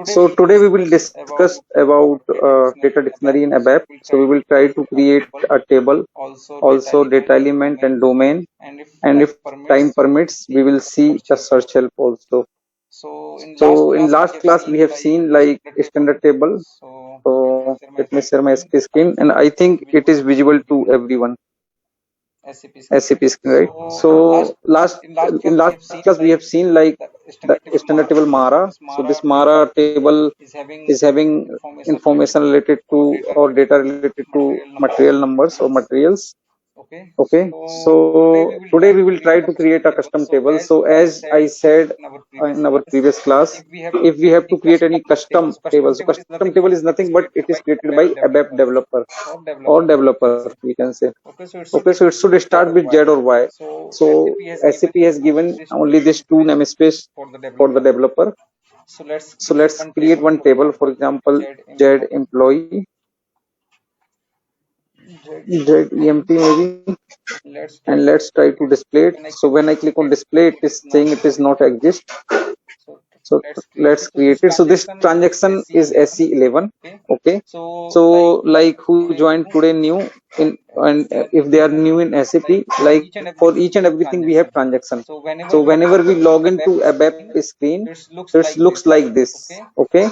So today we will discuss about data dictionary in ABAP. So we will try to create a table, also data element and domain. And if time permits, we will see the search help also. So in last class we have seen like standard table. So let me share my screen, and I think it is visible to everyone. SCP screen, right? So last class we have seen like the standard table Mara. So this Mara table is having information related to or data related to material numbers or materials. Okay, so today we will try to create a custom table. So as I said in our previous class, if we have to create any custom table, so custom table is nothing but it is created by ABAP developer or developer, we can say. Okay, so it should start with Z or Y. So SAP has given only this two namespace for the developer. So let's create one table, for example, Z employee, Z EMP maybe, and let's try to display it. So when I click on display, it is saying it is not exist. So let's create it. So this transaction is SC11. Okay, so like who joined today new in, and if they are new in SAP, like for each and everything we have transaction. So whenever we log into ABAP screen, so it looks like this. Okay,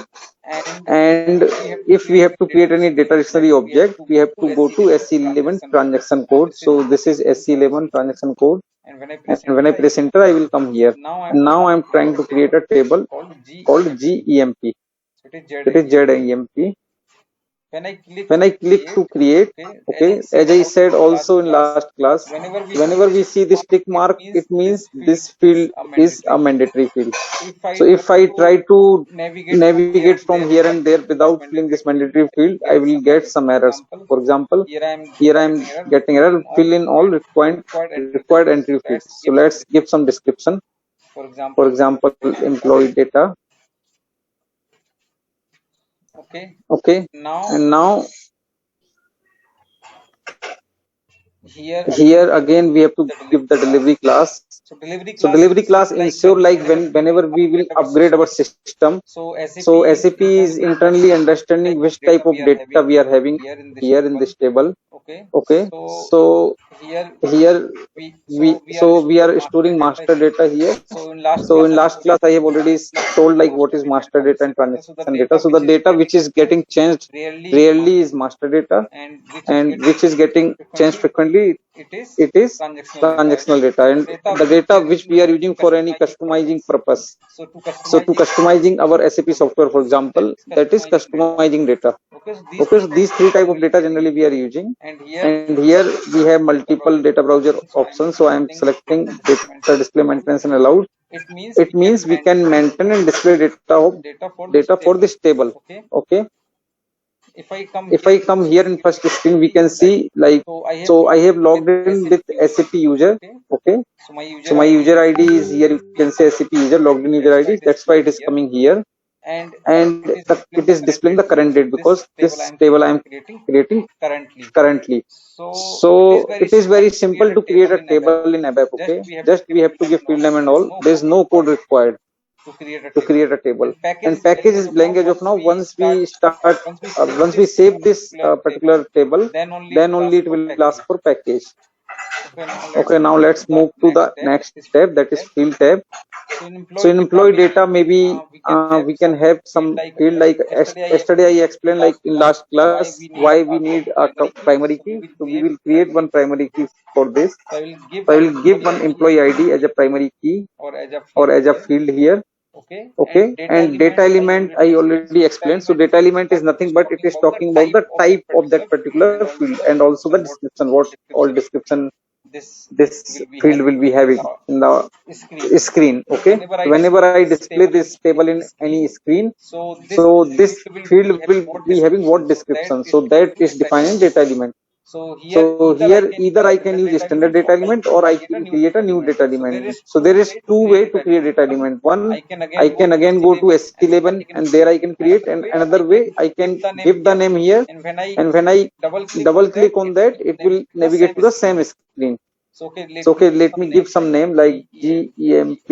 and if we have to create any data dictionary object, we have to go to SC11 transaction code. So this is SC11 transaction code, and when I press enter, I will come here. And now I'm trying to create a table called GEMP. It is ZEMP. When I click to create, okay, as I said also in last class, whenever we see this tick mark, it means this field is a mandatory field. So if I try to navigate from here and there without filling this mandatory field, I will get some errors. For example, here I am getting error, fill in all required entry fields. So let's give some description. For example, employee data. Okay, and now here again we have to give the delivery class. So delivery class ensure like whenever we will upgrade our system, so SAP is internally understanding which type of data we are having here in this table. Okay, so here we are storing master data here. So in last class I have already told like what is master data and transaction data. So the data which is getting changed rarely is master data, and which is getting changed frequently, it is transactional data, and the data which we are using for any customizing purpose. So to customizing our SAP software, for example, that is customizing data. Okay, so these three type of data generally we are using, and here we have multiple data browser options. So I am selecting data display maintenance and allowed. It means we can maintain and display data for this table. Okay, if I come here in first screen, we can see like, so I have logged in with SAP user. Okay, so my user ID is here, you can say SAP user logged in user ID, that's why it is coming here, and it is displaying the current date because this table I am creating currently. So it is very simple to create a table in ABAP. Okay, just we have to give field name and all, there is no code required to create a table, and package is blank as of now. Once we start, once we save this particular table, then only it will ask for package. Okay, now let's move to the next tab, that is field tab. So in employee data, maybe we can have some field like yesterday I explained like in last class why we need a primary key. So we will create one primary key for this. So I will give one employee ID as a primary key or as a field here. Okay, and data element I already explained. So data element is nothing but it is talking about the type of that particular field, and also the description, what all description this field will be having in the screen. Okay, whenever I display this table in any screen, so this field will be having what description, so that is defined in data element. So here either I can use standard data element or I can create a new data element. So there is two way to create data element. One, I can again go to SC11 and there I can create, and another way I can give the name here, and when I double click on that, it will navigate to the same screen. So okay, let me give some name like GEMP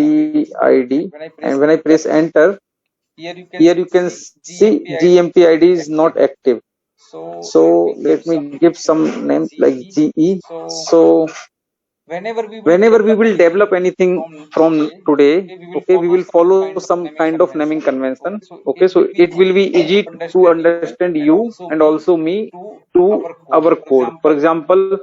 ID, and when I press enter, Here you can see GMP ID is not active. So let me give some names like GE. So whenever we will develop anything from today, okay, we will follow some kind of naming convention. Okay, so it will be easy to understand you and also me to our code. For example,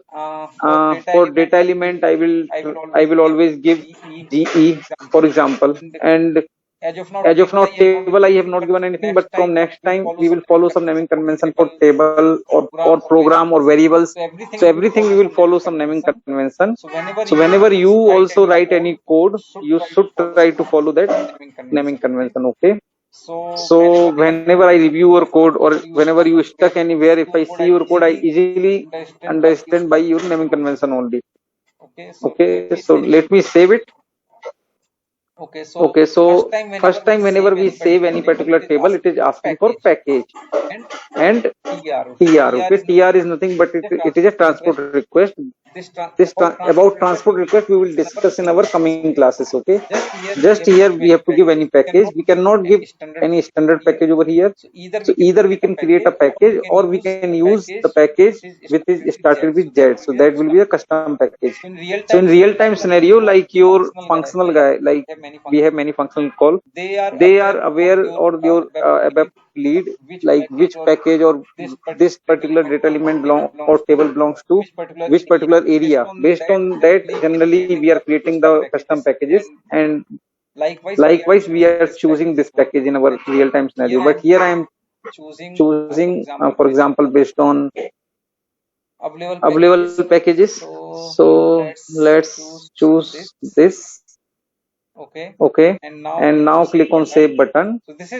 for data element I will always give GE, for example. And as of now table I have not given anything, but from next time we will follow some naming convention for table or program or variables. So everything we will follow some naming convention. So whenever you also write any code, you should try to follow that naming convention. Okay, so whenever I review your code or whenever you stuck anywhere, if I see your code, I easily understand by your naming convention only. Okay, so let me save it. Okay, so first time whenever we save any particular table, it is asking for package and TR. Okay, TR is nothing but it is a transport request. About transport request we will discuss in our coming classes. Okay, just here we have to give any package. We cannot give any standard package over here. So either we can create a package or we can use the package which is started with Z. So that will be a custom package. So in real time scenario, like your functional guy, like we have many functional call, they are aware or your ABAP lead, like which package or this particular data element belong or table belongs to which particular area. Based on that, generally we are creating the custom packages, and likewise we are choosing this package in our real time scenario. But here I am choosing for example based on available packages. So let's choose this. Okay, and now click on save button. So this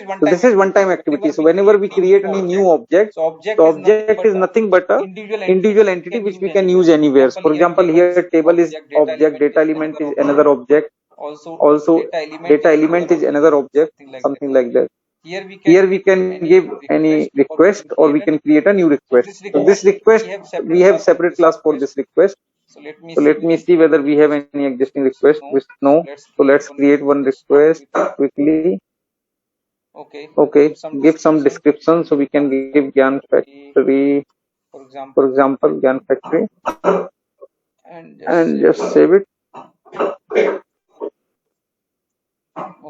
is one time activity. So whenever we create any new object, the object is nothing but a individual entity which we can use anywhere. So for example, here table is object, data element is another object, also data element is another object, something like that. Here we can give any request or we can create a new request. So this request, we have separate class for this request. So let me see whether we have any existing request. With no. So let's create one request quickly. Okay, give some description. So we can give Gyan Factory, for example, Gyan Factory, and just save it.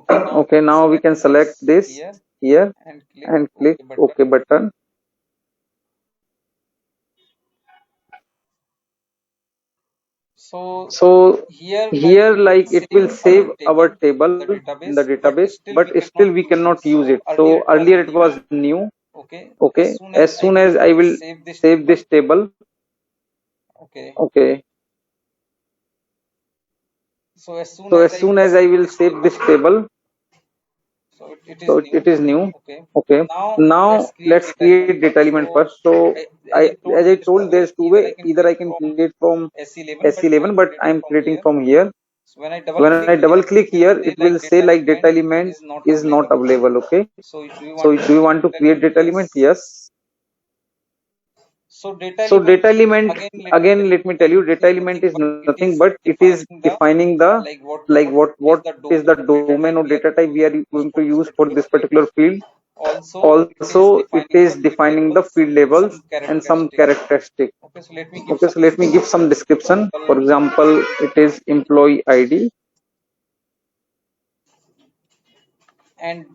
Okay, now we can select this here and click OK button. So here like it will save our table in the database, but still we cannot use it. So earlier it was new. Okay, as soon as I will save this table. Okay, so as soon as I will save this table, so it is new. Okay, now let's create data element first. So as I told, there's two way. Either I can create from S11, but I'm creating from here. When I double click here, it will say like data element is not available. Okay, so do you want to create data element? Yes. So data element, again let me tell you, data element is nothing but it is defining the like what is the domain or data type we are going to use for this particular field. Also it is defining the field labels and some characteristic. Okay, so let me give some description. For example, it is employee ID. And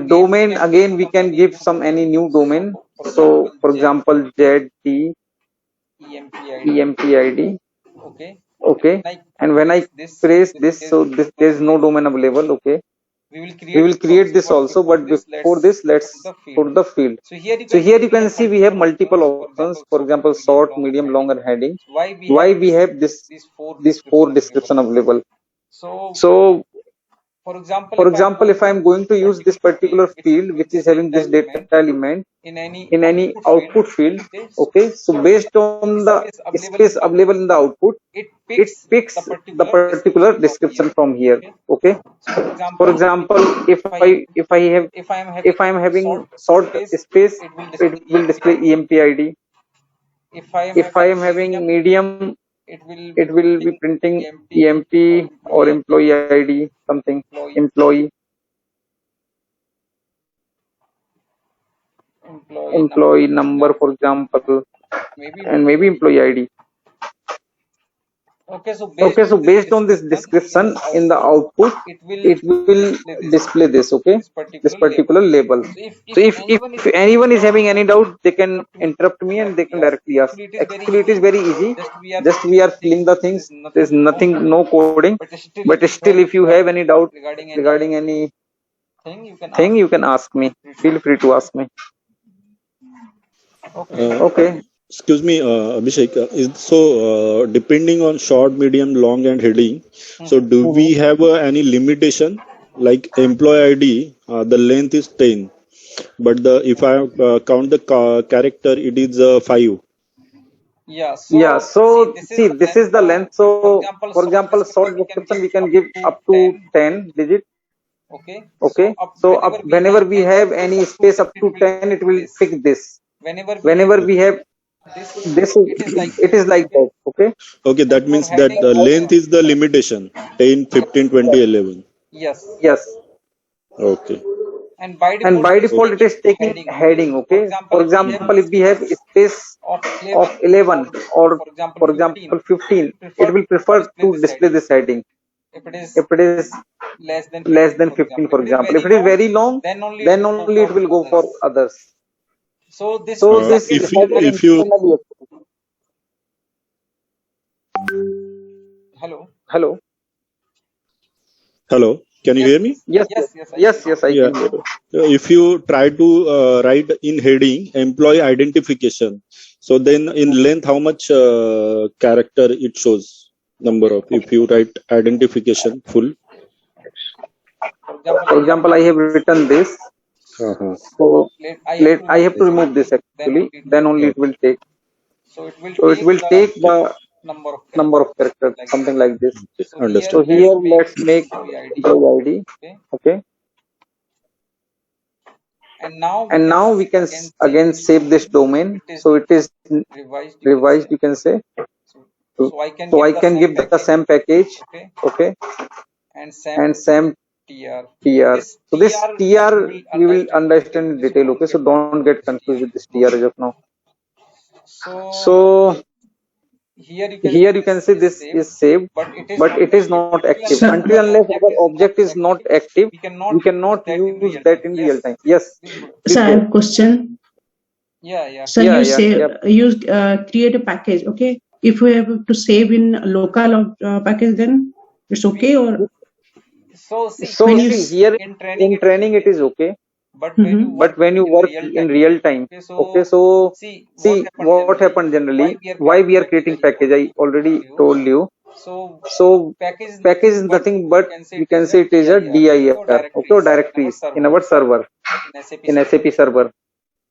domain, again we can give some any new domain. So for example, ZT EMPID. Okay, and when I press this, so this there is no domain available. Okay, we will create this also, but before this let's put the field. So here you can see we have multiple options. For example, short, medium, long, and heading. Why we have these four description available? So for example, if I am going to use this particular field which is having this data element in any output field, okay, so based on the space available in the output, it picks the particular description from here. Okay, for example, if I am having short space, it will display EMPID. If I am having medium, it will be printing EMP or employee ID, something employee. employee number, for example, and maybe employee ID. Okay, so based on this description in the output, it will display this, okay, this particular label. So if anyone is having any doubt, they can interrupt me and they can directly ask. Actually, it is very easy. Just we are filling the things. There's nothing, no coding. But still, if you have any doubt regarding any thing, you can ask me. Feel free to ask me. Okay. Excuse me, Abhishek. Depending on short, medium, long, and heading, so do we have any limitation? Like employee ID, the length is 10, but if I count the character, it is 5. Yeah, so see, this is the length. So, for example, short description we can give up to 10 digits. Okay, so whenever we have any space up to 10, it will pick this. Whenever we have this, it is like that. Okay. Okay, that means that the length is the limitation 10, 15, 20, 11. Yes. Okay. And by default, it is taking heading. Okay. For example, if we have a space of 11 or for example 15, it will prefer to display this heading. If it is less than 15, for example, if it is very long, then only it will go for others. So this if you hello, can you hear me? Yes, I can hear you. If you try to write in heading employee identification, so then in length how much character it shows, number of, if you write identification full. For example, I have written this. So I have to remove this actually, then only it will take. So it will take the number of characters, something like this. Understood. So here let's make employee ID. Okay. And now we can again save this domain. So it is revised, you can say. So I can give the SAM package. Okay. And SAM TR. So this TR we will understand in detail. Okay. So don't get confused with this TR as of now. So here you can see this is saved, but it is not active. Until unless our object is not active, we cannot use that in real time. Yes. So I have a question. So you create a package. Okay. If we have to save in local package, then it's okay, or so see here in training it is okay. But when you work in real time, okay, so see what happened generally, why we are creating package, I already told you. So package is nothing but you can say it is a dir, okay, or directories in our server, in SAP server.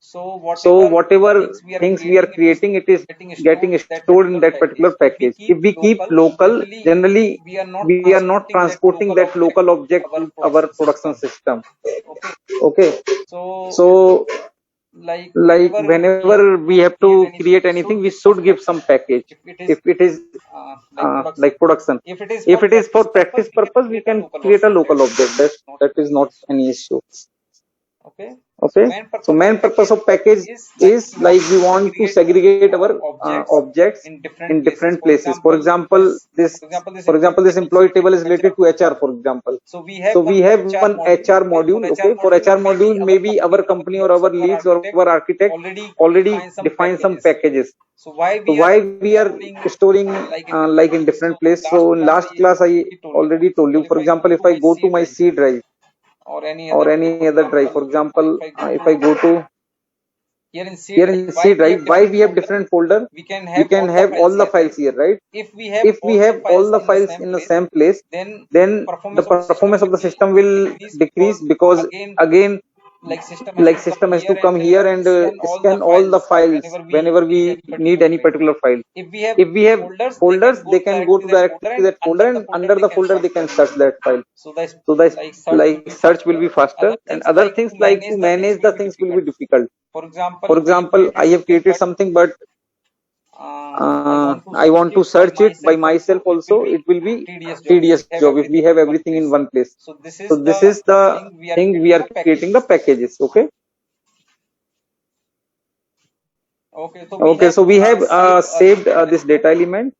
So whatever things we are creating, it is getting stored in that particular package. If we keep local, generally we are not transporting that local object to our production system. Okay. So like whenever we have to create anything, we should give some package. If it is like production, if it is for practice purpose, we can create a local object. That is not any issue. Okay. So main purpose of package is like we want to segregate our objects in different places. For example, this employee table is related to HR, for example. So we have one HR module. Okay. For HR module, maybe our company or our leads or our architect already define some packages. So why we are storing like in different places? So in last class I already told you. For example, if I go to my C drive or any other drive, for example, if I go to here in C drive, why we have different folder? We can have all the files here, right? If we have all the files in the same place, then the performance of the system will decrease, because again like system has to come here and scan all the files whenever we need any particular file. If we have folders, they can go to directly that folder, and under the folder they can search that file. So the like search will be faster, and other things like to manage the things will be difficult. For example, I have created something, but I want to search it by myself also. It will be tedious job if we have everything in one place. So this is the thing we are creating the packages. Okay. Okay, so we have saved this data element.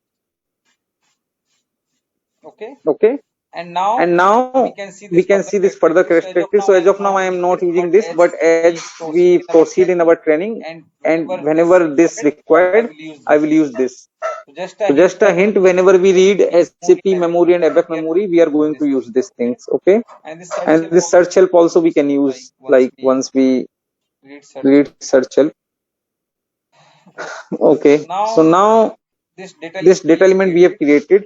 Okay, and now we can see this further characteristics. So as of now I am not using this, but as we proceed in our training and whenever this required, I will use this. So just a hint, whenever we read SAP memory and ABAP memory, we are going to use these things. Okay, and this search help also we can use, like once we read search help. Okay, so now this data element we have created,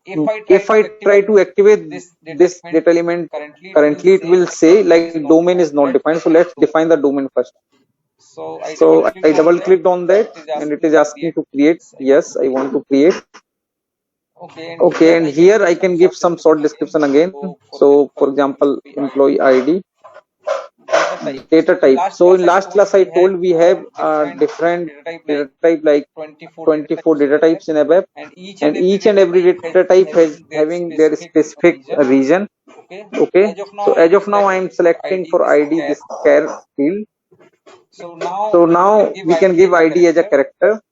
if I try to activate this data element, currently it will say like domain is not defined. So let's define the domain first. So I double clicked on that and it is asking to create. Yes, I want to create. Okay, and here I can give some short description again. So for example, employee ID, data type. So in last class I told we have different data type, like 24 data types in ABAP, and each and every data type has having their specific region. Okay, so as of now I am selecting for ID this char field. So now we can give ID as a character.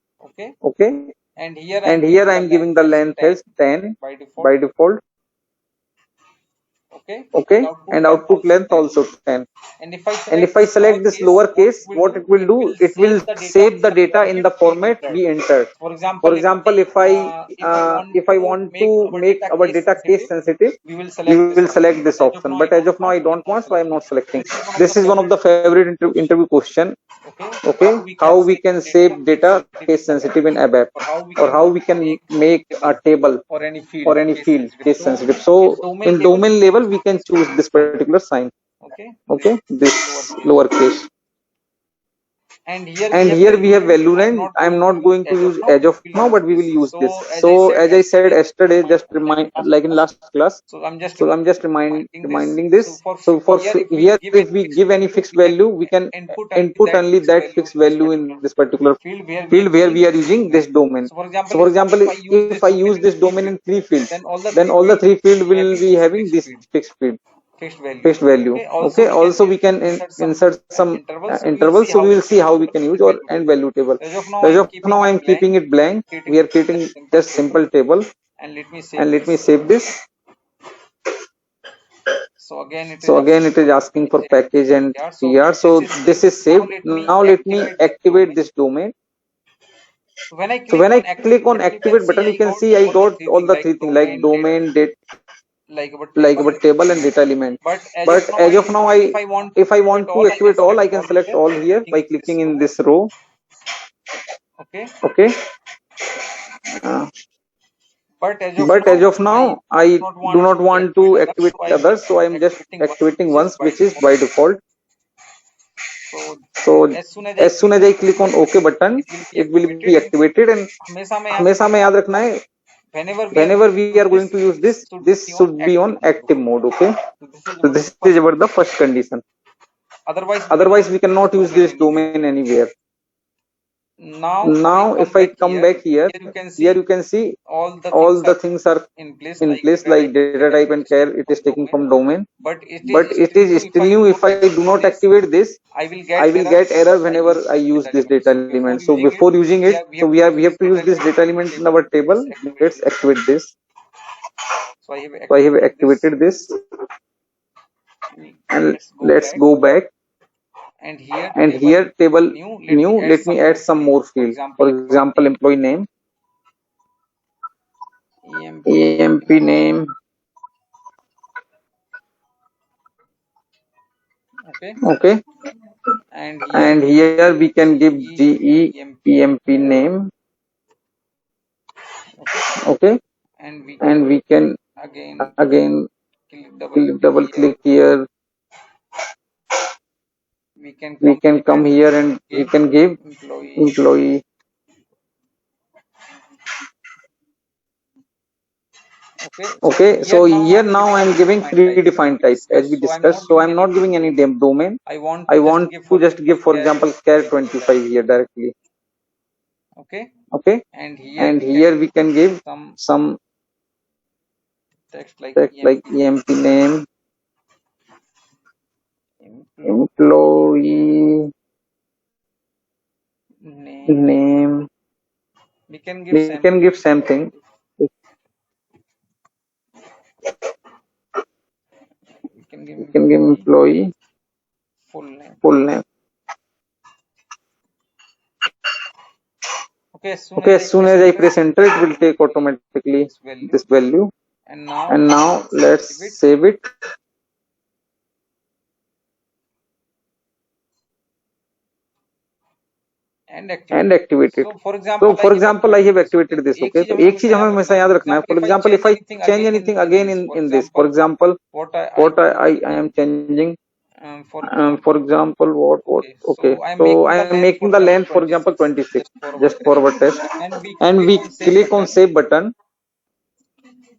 Okay, and here I am giving the length as 10 by default. Okay, and output length also 10. And if I select this lowercase, what it will do, it will save the data in the format we entered. For example, if I want to make our data case sensitive, we will select this option, but as of now I don't want, so I am not selecting. This is one of the favorite interview question. Okay, how we can save data case sensitive in ABAP, or how we can make a table or any field case sensitive. So in domain level we can choose this particular sign. Okay, this lowercase. And here we have value line. I am not going to use as of now, but we will use this. So as I said yesterday, just remind, like in last class, so I'm just reminding this. So for here, if we give any fixed value, we can input only that fixed value in this particular field where we are using this domain. So for example, if I use this domain in 3 fields, then all the 3 fields will be having this fixed field, fixed value. Okay, also we can insert some intervals, so we will see how we can use or end value table. As of now I am keeping it blank. We are creating just simple table, and let me save this. So again it is asking for package and PR. So this is saved. Now let me activate this domain. So when I click on activate button, you can see I got all the 3 things like domain, date, like our table and data element. But as of now if I want to activate all, I can select all here by clicking in this row. Okay, but as of now I do not want to activate others, so I am just activating once, which is by default. So as soon as I click on OK button, it will be activated. And हमेशा में याद रखना है, whenever we are going to use this, this should be on active mode. Okay, so this is about the first condition. Otherwise we cannot use this domain anywhere. Now if I come back here you can see all the things are in place, like data type and char, it is taking from domain, but it is still new. If I do not activate this, I will get error whenever I use this data element. So before using it, so we have to use this data element in our table. Let's activate this. So I have activated this, and let's go back. And here table new, let me add some more fields. For example, employee name, EMP name. Okay, and here we can give GE EMP name. Okay, and we can again double click here. We can come here and we can give employee. Okay, so here now I am giving predefined type as we discussed. So I am not giving any domain. I want to just give, for example, char 25 here directly. Okay, and here we can give some text like EMP name, employee name, we can give same thing. We can give employee full name. Okay, as soon as I press enter, it will take automatically this value. And now let's save it. And activate it. So for example, I have activated this. Okay, तो एक चीज हमें हमेशा याद रखना है. For example, if I change anything again in this, for example, what I am changing. For example, what okay, so I am making the length, for example, 26, just for our test, and we click on save button.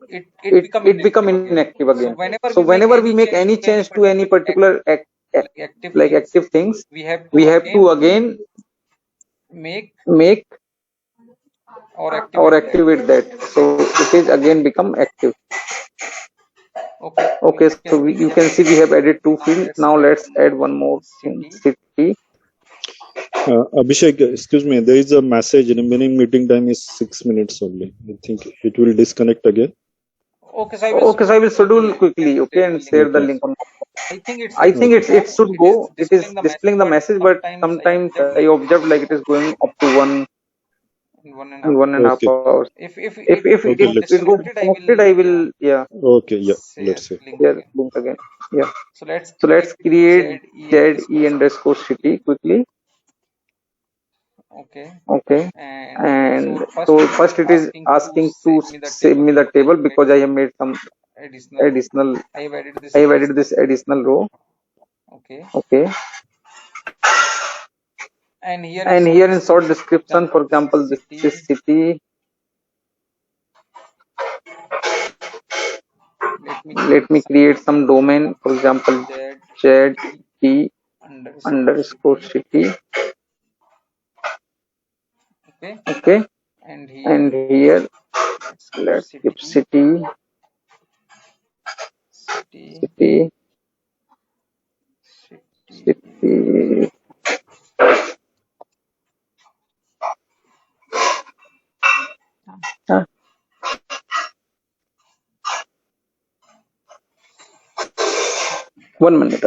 It become inactive again. So whenever we make any change to any particular like active things, we have to again make or activate that, so it is again become active. Okay, so you can see we have added two fields. Now let's add one more thing, city. Abhishek, excuse me, there is a message. Remaining meeting time is 6 minutes only. I think it will disconnect again. Okay, so I will schedule quickly, okay, and share the link on. I think it should go. It is displaying the message, but sometimes I observed like it is going up to one and a half hours. If it go connected, I will Okay, yeah, let's see. link again. Yeah. So let's create ZE underscore city quickly. Okay. And so first it is asking to save me the table because I have made some additional. I have added this additional row. Okay. And here in short description, for example, this is city. Let me create some domain, for example, ZT underscore city. Okay. And here let's give city. Huh? 1 minute.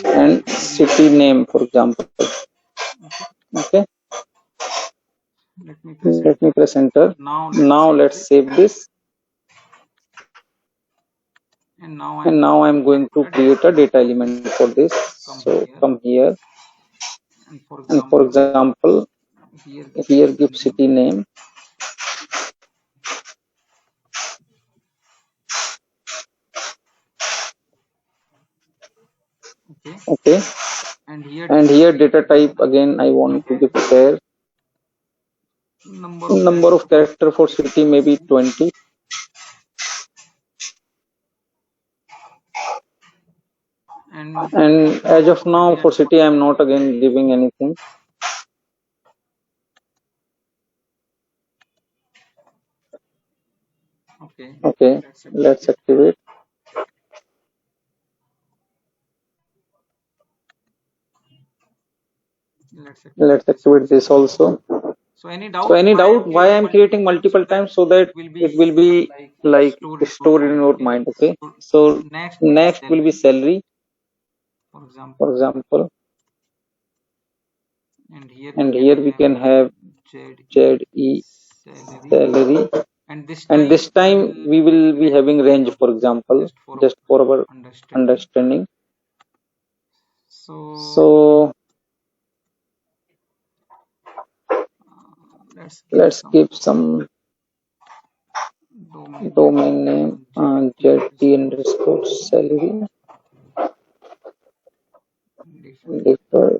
And city name, for example. Okay. Let me press enter. Now let's save this. And now I'm going to create a data element for this. So come here. And for example, here give city name. Okay. And here data type again I want to give char. Number of character for city maybe 20. And as of now for city I'm not again giving anything. Okay, let's activate. Let's activate this also. So any doubt why I'm creating multiple times, so that it will be like stored in your mind. Okay. So next will be salary, for example. And here we can have ZE salary. And this time we will be having range, for example, just for our understanding. So let's give some domain name ZT underscore salary. Defer.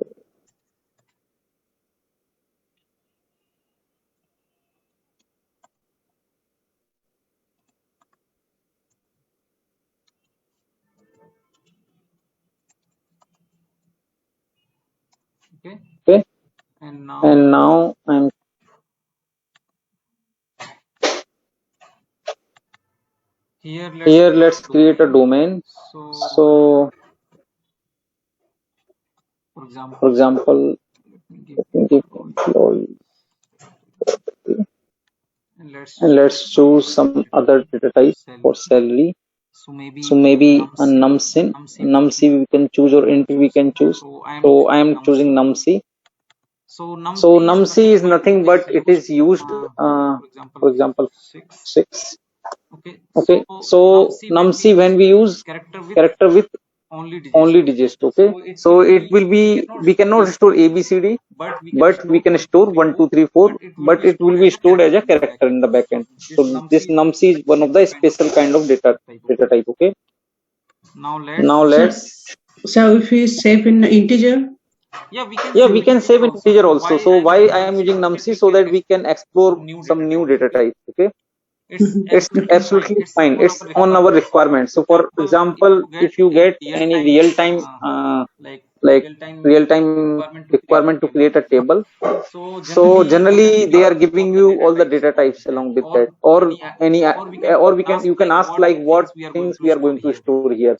Okay. And now I'm Here let's create a domain. So for example, let me give employee and let's choose some other data type for salary. So maybe a numc we can choose, or int we can choose. So I am choosing numc. So numc is nothing but it is used, for example, 6. Okay, so numc when we use character with only digits. Okay, so it will be, we cannot store abcd, but we can store 1 2 3 4, but it will be stored as a character in the backend. So this numc is one of the special kind of data type. Okay, now So, let's, so if we save in integer, yeah, we can save in integer also. So why I am using numc? So that we can explore some new data type. Okay, it's okay. absolutely fine, it's on our requirement. So for example, if you get any real time, like real time requirement to create a table, so generally they are giving you all the data types along with that, or any, or we can, you can ask like what things we are going to store here.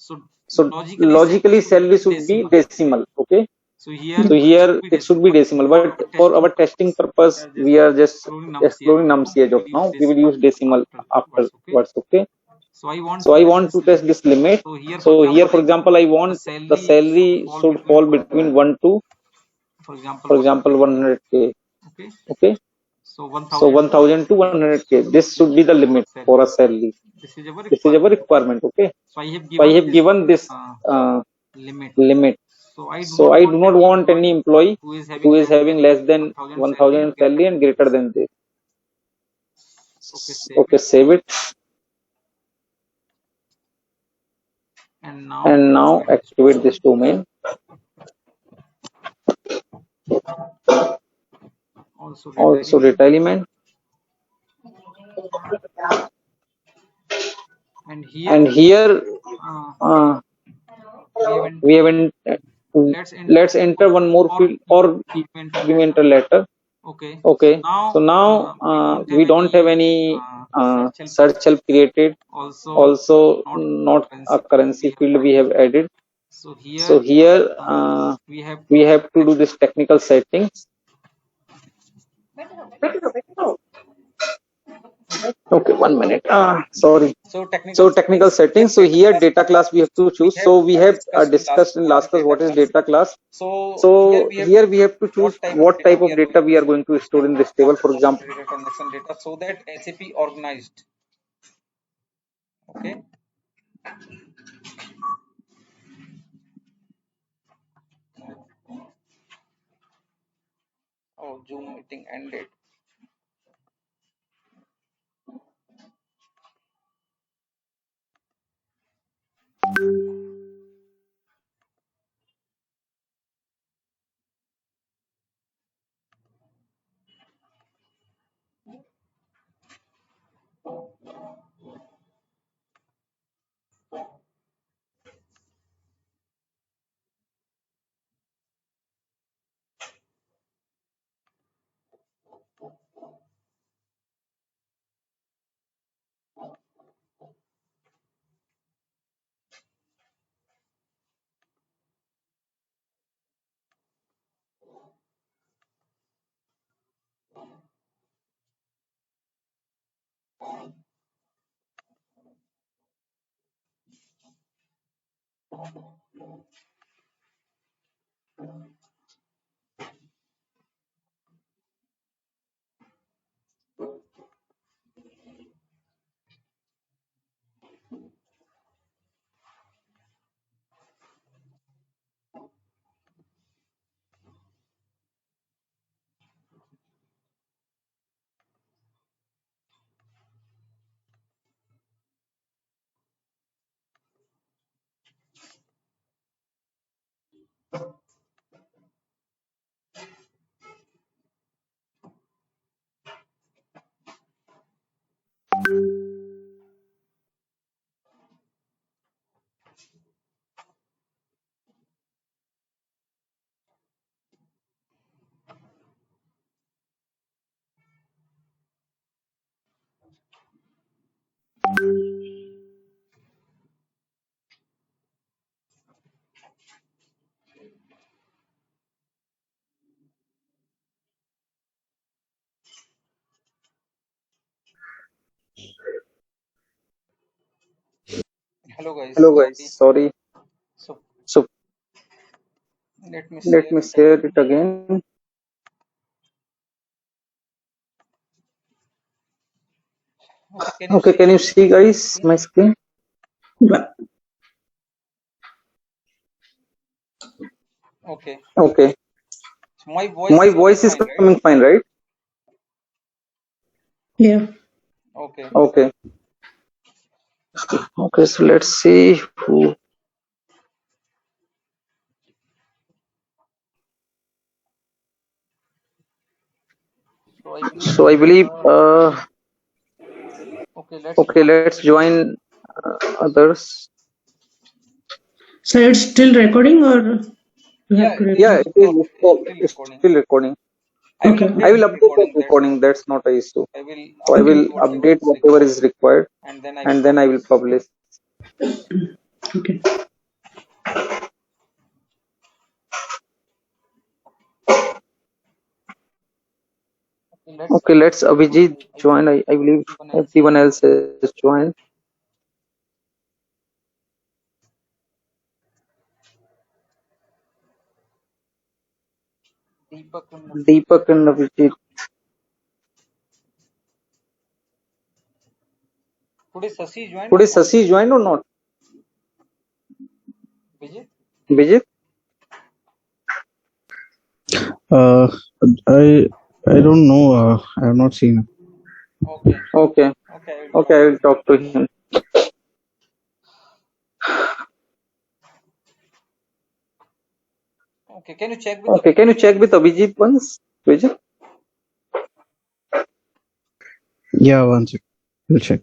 So logically salary should be decimal. Okay, so here it should be decimal, but for our testing purpose we are just exploring numc as of now. We will use decimal afterwards. Okay, so I want to test this limit. So here for example I want the salary should fall between 1 to, for example, 100k. Okay, so 1000 to 100k, this should be the limit for a salary. This is our requirement. Okay, so I have given this uh, limit. So I do not want any employee who is having less than 1000 salary and greater than this. Okay, save it. And now activate this domain. Also data element. And here uh, we haven't, let's enter one more field, or we may enter letter. Okay, so now we don't have any search help created, also not a currency field we have added. So here we have to do this technical settings. Okay, 1 minute. Sorry. So technical settings. So here data class we have to choose. So we have discussed in last class what is data class. So here we have to choose what type of data we are going to store in this table. For example, Hello guys, sorry. So let me share it again. Okay, can you see guys my screen? But Okay. My voice is coming fine, right? yeah. Okay. Okay, so let's see who. So I believe okay, let's join others. So it's still recording, or you have to Yeah, record? it's still recording. Okay. I will update that recording, that's not an issue. So I will update whatever is required and then I will publish. Okay. Okay, let's Abhijit join. I believe everyone else has joined. Deepak and Abhijit. Today Sasi joined or not? Vijit? I don't know. I have not seen him. Okay. Okay, I will talk to him. Okay, can you check with Abhijit once? Vijit? Yeah, one second. We'll check.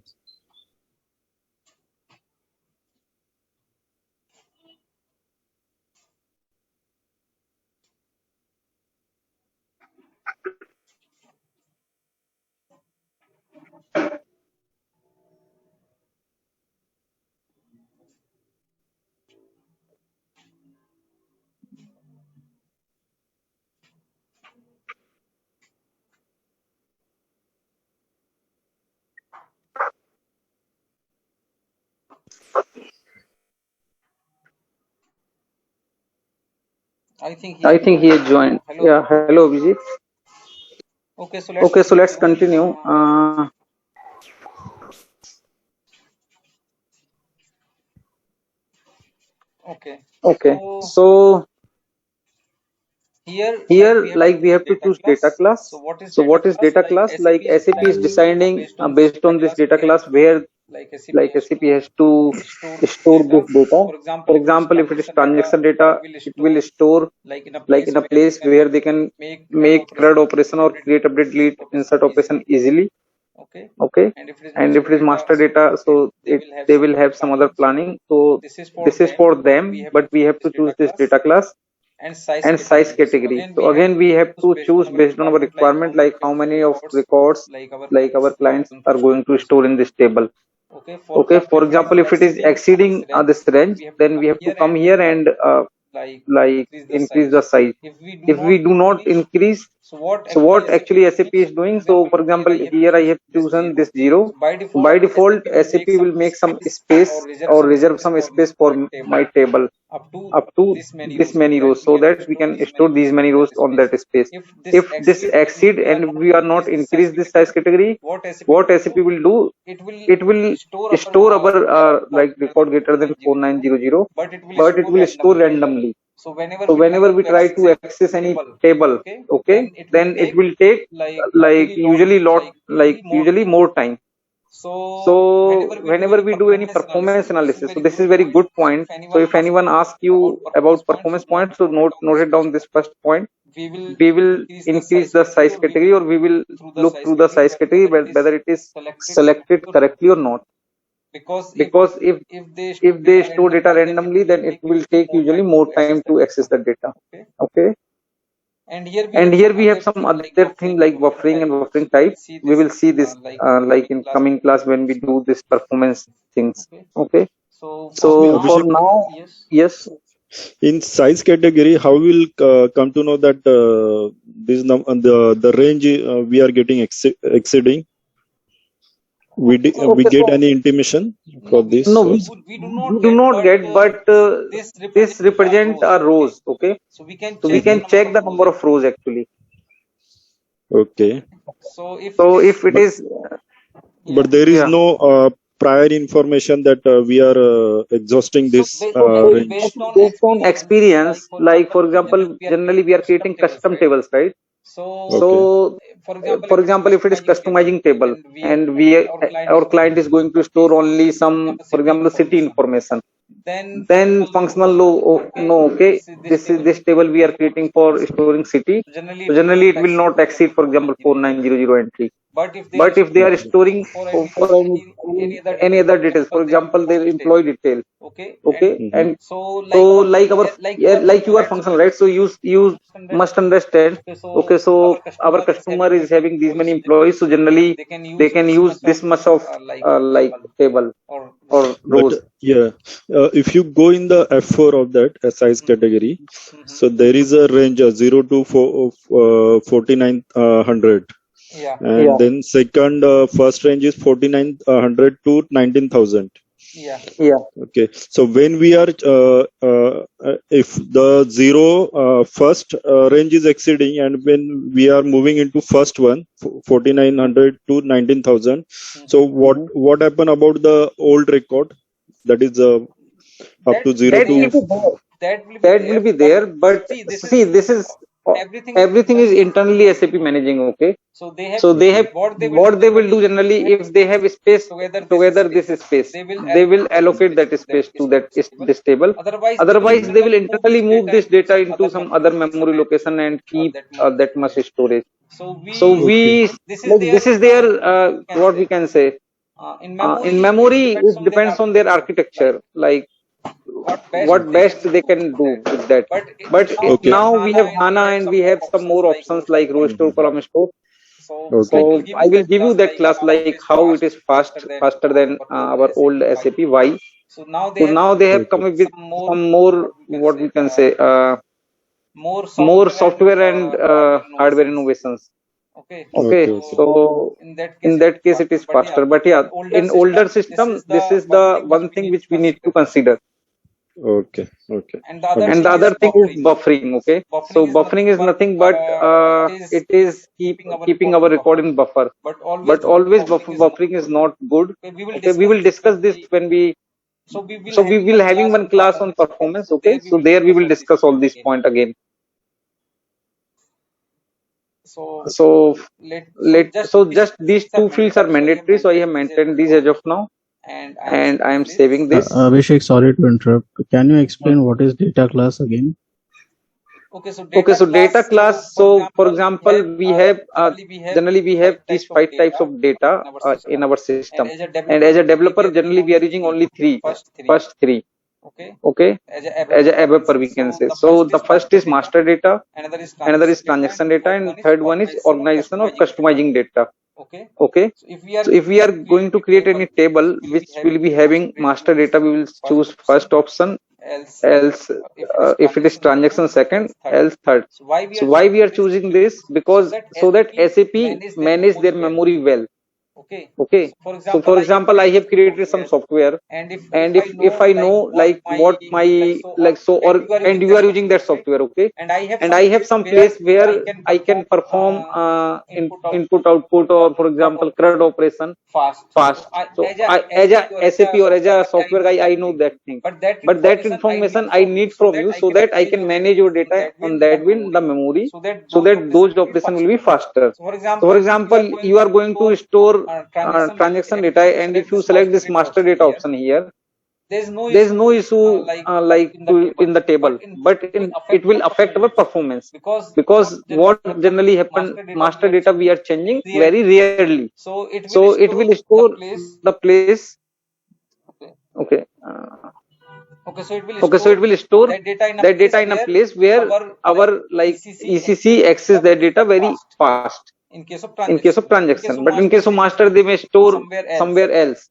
I think he has joined. Yeah, hello Abhijit. Okay, so let's continue. Okay, so here like we have to choose data class. So what is data class? Like SAP is deciding based on this data class where like SAP has to store this data. For example, if it is transaction data, it will store like in a place where they can make CRUD operation or create, update, delete, insert operation easily. Okay, and if it is master data, so they will have some other planning. So this is for them, but we have to choose this data class and size category. So again, we have to choose based on our requirement, like how many of records like our clients are going to store in this table. Okay, for example, if it is exceeding this range, then we have to come here and like increase the size. If we do not increase, so what actually SAP is doing, so for example here I have chosen this 0. So by default SAP will make some space or reserve some space for my table up to this many rows, so that we can store these many rows on that space. If this exceed and we are not increase this size category, what SAP will do, it will store our like record greater than 4900, but it will store randomly. So whenever we try to access any table, okay, then it will take like usually more time. So whenever we do any performance analysis, so this is very good point. So if anyone asks you about performance points, so note it down this first point. We will increase the size category, or we will look through the size category whether it is selected correctly or not. Because if they store data randomly, then it will take usually more time to access the data. Okay. And here we have some other thing like buffering and buffering type. We will see this like in coming class when we do this performance things. Okay. So for now, yes. In size category, how will come to know that this the range we are getting exceeding? we get any intimation for this? No, we do not get, but this represent our rows. Okay, so we can check the number of rows actually. Okay, So if it but is, there is yeah. no prior information that we are exhausting this range. Based on experience, like for example, generally we are creating custom tables, right? Okay, So, for example, if it is customizing table and our client is going to store only some, for example, city information, then functional no, okay, this table we are creating for storing city. So generally it will not exceed, for example, 4900 entry. But if they are okay, storing for any other details, for example, their employee detail, okay, hmm, and so like our, yeah, like you are functional, right? So you must understand, okay, so our customer is having these many employees, so generally they can use this much of like table or but rows. yeah, if you go in the F4 of that size category, so there is a range of 0 to 4900, and Yeah, then second first range is 4900 to 19,000. yeah, Okay, so when we are if the zero first range is exceeding, and when we are moving into first one 4900 to 19,000, so mhm. what happened about the old record, that is up to 0 That to will be there. That will be there, but see, this is everything is internally SAP managing. Okay, so they have what they will do generally, if they have space together this space, they will allocate that space to this table. Otherwise, they will internally move this data into some other memory location and keep that much storage. So okay, we, like, this is their what we can say. In memory, it depends on their architecture, like what best they can do with that. But okay, now we have HANA and we have some more options like row store, hmm, column store. So okay, I will give you that class, like how it is faster than our old SAP. Why? So now they have come okay, up with some more, what we can say, more software and hardware innovations. Okay, okay, okay, so in that case it is faster. But yeah, in older system, this is the one thing which we need to consider. okay, okay, And the understood. other thing is buffering. Okay, so buffering is nothing but it is keeping our record in buffer. But always buffering is not good. Okay, we will discuss this when we, so we will having one class on performance. Okay, so there we will discuss all these point again. So so just these two fields are mandatory, so I have maintained these as of now, and I am saving this. Abhishek, sorry to interrupt. Can you explain what is data class again? Okay, so data class. So for example, we have generally we have these 5 types of data in our system, and as a developer, generally we are using only three, first three. Okay, as a developer we can say. So the first is master data, another is transaction data, and third one is organization or customizing data. Okay, so if we are going to create any table which will be having master data, we will choose first option, else if it is transaction second, else third. So why we are choosing this? Because so that SAP manage their memory well. Okay, so for example, I have created some software, and if I know like what my, like, so, or and you are using that software, okay, and I have some place where I can perform input output, or for example CRUD operation fast. So I, as a SAP or as a software guy, I know that thing, but that information I need from you so that I can manage your data on that win the memory, so that those operation will be faster. So for example, you are going to store transaction data, and if you select this master data option here, there is no issue in the table, but it will affect our performance, because what generally happen, master data we are changing very rarely, so it will store the place. Okay, okay, so it will store that data in a place where our like ECC access that data very fast in case of transaction, but in case of master they may store somewhere else,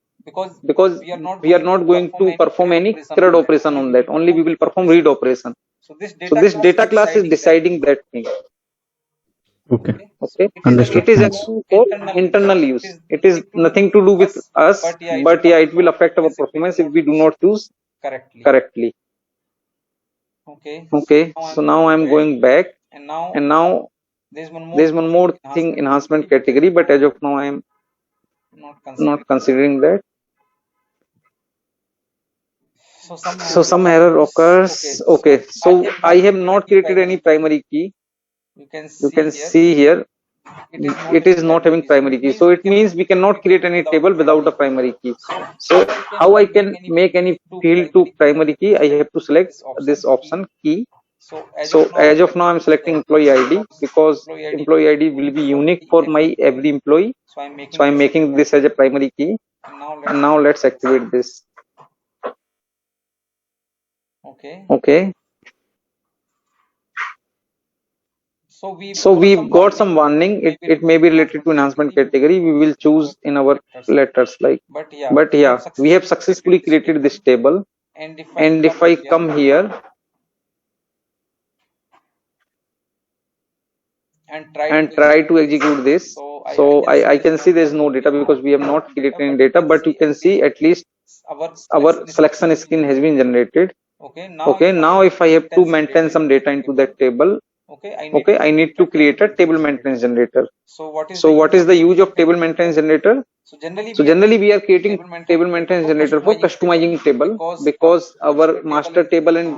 because we are not going to perform any CRUD operation on that, only we will perform read operation. So this data class is deciding that thing. Okay. Okay, Understood. it is Thanks. again for internal use. It is nothing to do with us, but yeah, it will affect our performance if we do not choose correctly. Okay, so now I'm going back, and now there's one more thing, enhancement category, but as of now I'm not considering that. So some error occurs. Okay, so I have not created any primary key. You can see here it is not having primary key, so it means we cannot create any table without a primary key. So how I can make any field to primary key? I have to select this option key. So as of now I'm selecting employee ID because employee ID will be unique for my every employee, so I'm making this as a primary key. And now let's activate this. Okay, so we've got some warning. It may be related to enhancement category. We will choose in our letters, like, but yeah, we have successfully created this table. And if I come here and try to execute this, so I can see there's no data because we have not created any data, but you can see at least our selection screen has been generated. Okay, now if I have to maintain some data into that table, okay, I need to create a table maintenance generator. So what is the use of table maintenance generator? So generally we are creating table maintenance generator for customizing table, because our master table and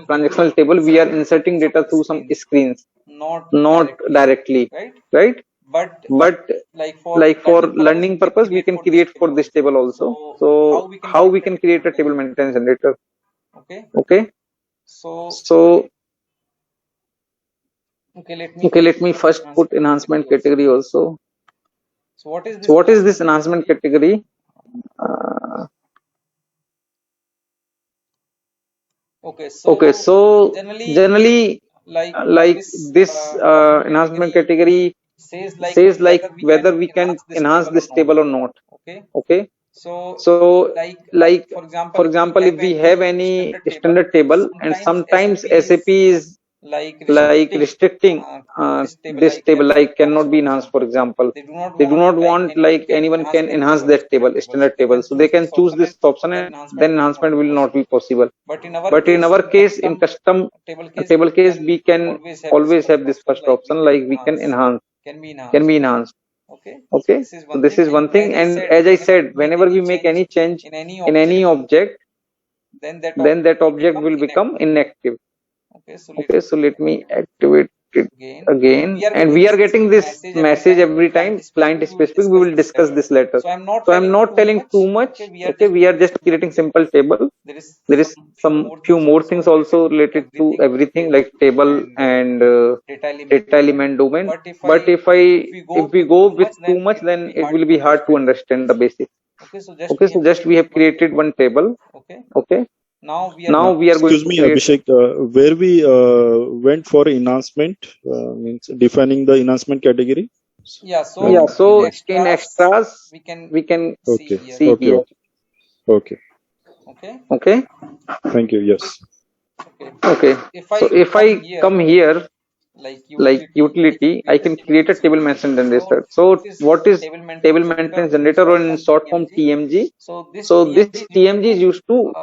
transactional table, we are inserting data through some screens, not directly, right? But like for learning purpose, we can create for this table also. So how we can create a table maintenance generator? Okay, so okay, let me first put enhancement category also. So what is this enhancement category? Uh, okay, so generally like this enhancement category says like whether we can enhance this table or not. Okay, so like for example, if we have any standard table and sometimes SAP is like restricting this table, like cannot be enhanced, for example, they do not want like anyone can enhance that table, standard table, so they can choose this option and then enhancement will not be possible. But in our case, in custom table case, we can always have this first option, like we can enhance, can be enhanced. Okay, so this is one thing. And as I said, whenever we make any change in any object, then that object will become inactive. Okay, so let me activate it again, and we are getting this message every time, client specific. We will discuss this later, so I'm not telling too much. Okay, we are just creating simple table. There is some few more things also related to everything, like table and data element domain. But if we go with too much, then it will be hard to understand the basics. Okay, so just we have created one table. Okay, now we are going Excuse to me, create. Abhishek, where we went for enhancement, means defining the enhancement category. Yeah, so in extras we can Okay, see okay, here. okay. Okay, Thank you. Yes. okay, so if I come here, like utility, I can create a table maintenance generator. So what is table maintenance generator, or in short form TMG? So this TMG is used to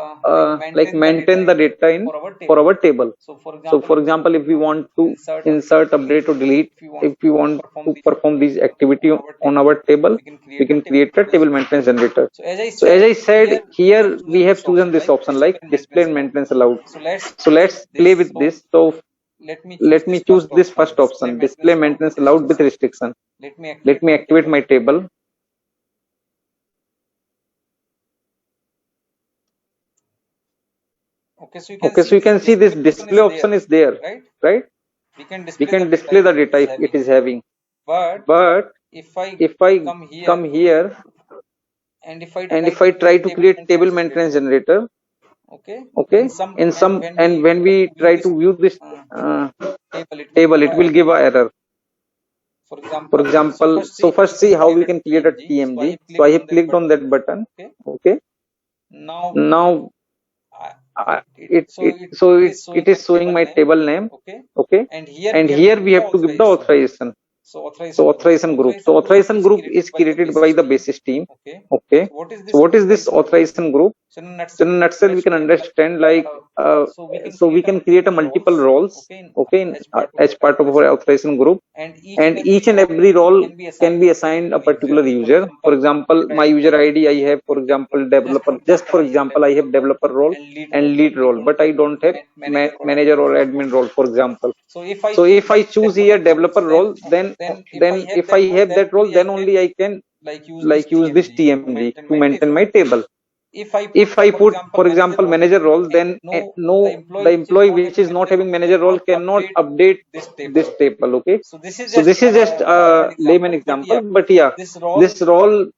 like maintain the data in for our table. So for example, if we want to insert, update or delete, if we want to perform these activity on our table, we can create a table maintenance generator. So as I said, here we have chosen this option like display and maintenance allowed. So let's play with this. So let me choose this first option, display maintenance allowed with restriction. Let me activate my table. Okay, so you can see this display option is there, right? We can display the data if it is having. But if I come here and if I try to create table maintenance generator, okay, in some, and when we try to view this table, it will give a error. For example, so first see how we can create a TMG. So I have clicked on that button. Okay, now it is showing my table name. Okay, and here we have to give the authorization. So authorization group. So authorization group is created by the basis team. Okay. So what is this authorization group? So in a nutshell, we can understand like so we can create a multiple roles. Okay, as part of our authorization group, and each and every role can be assigned a particular user. For example, my user ID I have, for example, developer. Just for example, I have developer role and lead role, but I don't have manager or admin role, for example. So if I choose here developer role, then if I have that role, then only I can like use this TMG to maintain my table. If I put, for example, manager role, then no, the employee which is not having manager role cannot update this table. Okay, so this is just a layman example, but yeah, this role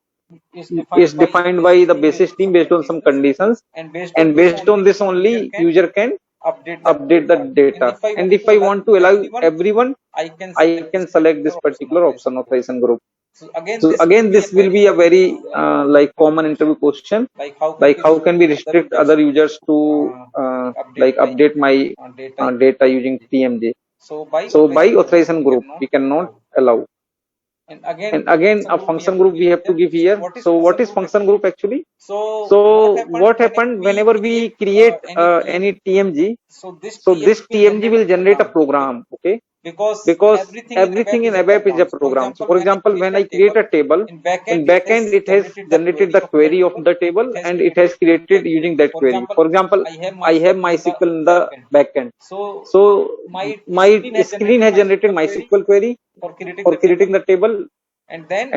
is defined by the basis team based on some conditions, and based on this only user can update the data. And if I want to allow everyone, I can select this particular option, authorization group. So again, this will be a very like common interview question, like how can we restrict other users to like update my data using TMJ. So by authorization group we cannot allow. And again, a function group we have to give here. So what is function group actually? So what happened whenever we create any TMG? So this TMG will generate a program. Okay, because everything in ABAP is a program. So for example, when I create a table, in backend it has generated the query of the table and it has created using that query. For example, I have MySQL in the backend. So my screen has generated MySQL query for creating the table, and then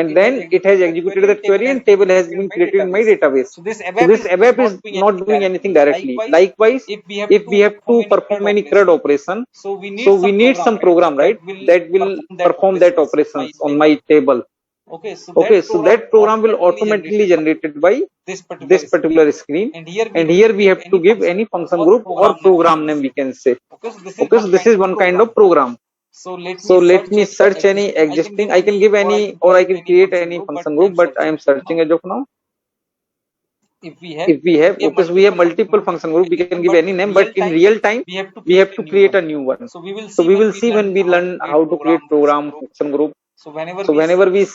it has executed that query and table has been created in my database. So this ABAP is not doing anything directly. Likewise, if we have to perform any CRUD operation, so we need some program, right, that will perform that operations on my table. Okay, so that program will automatically generated by this particular screen, and here we have to give any function group or program name, we can say. Okay, so this is one kind of program. So let me search any existing. I can give any, or I can create any function group, but I am searching as of now. If we have, okay, so we have multiple function group, we can give any name, but in real time we have to create a new one. So we will see when we learn how to create program function group. So whenever we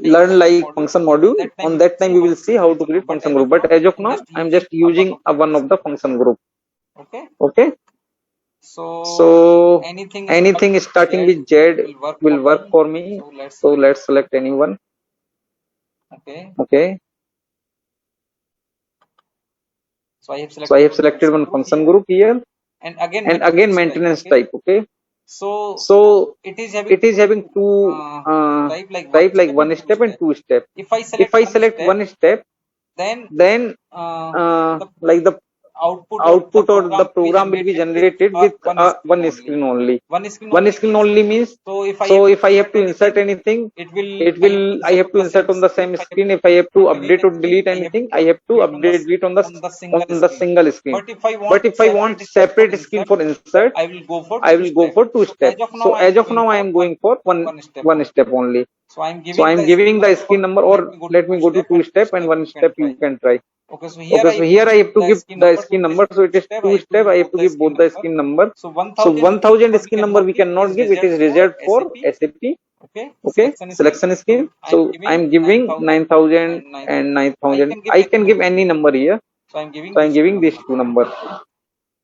learn like function module, on that time we will see how to create function group. But as of now, I'm just using one of the function group. Okay. So anything starting with Z will work for me. So let's select anyone. Okay. So I have selected one function group here, and again maintenance type. Okay. So it is having two type, like one step and two step. If I select one step, then like the output or the program will be generated with one screen only. One screen only means, so if I have to insert anything, it will I have to insert on the same screen. If I have to update or delete anything, I have to update it on the single screen. But if I want separate screen for insert, I will go for two steps. So as of now I am going for one step only. So I am giving the screen number, or let me go to two step and one step you can try. Okay, so here I have to give the screen number. So it is two step. I have to give both the screen number. So 1000 screen number we cannot give. It is reserved for SAP. Okay, selection scheme. So I am giving 9000 and 9000. I can give any number here. So I am giving these two numbers.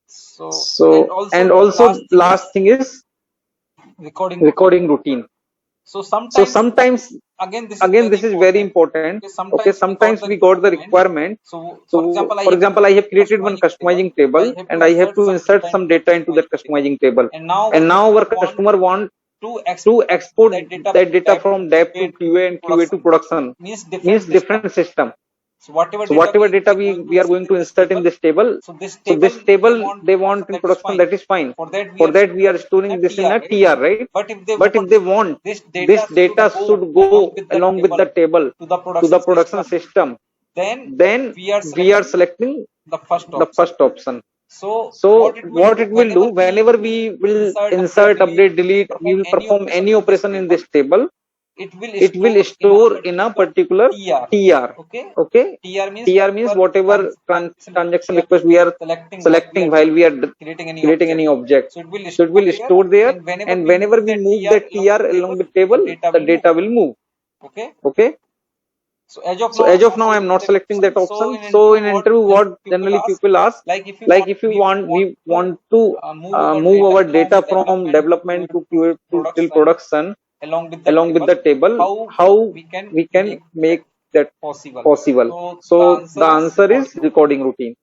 So and also last thing is recording routine. So sometimes again this is very important. Okay, sometimes we got the requirement. So for example, I have created one customizing table and I have to insert some data into that customizing table, and now our customer want to export that data from dev to QA and QA to production. Means different system. So whatever data we are going to insert in this table, so this table they want in production, that is fine. For that we are storing this in a TR, right? But if they want this data should go along with the table to the production system, then we are selecting the first option. So what it will do, whenever we will insert, update, delete, we will perform any operation in this table. it will store in a particular TR. Okay, TR means whatever transaction request we are selecting while we are creating any object. So it will store there, and whenever we move that TR along the table, the data will move. Okay. So as of now, I am not selecting that option. So in interview, what generally people ask, like if we want to move our data from development to till production along with the table, how we can make that possible? So the answer is recording routine.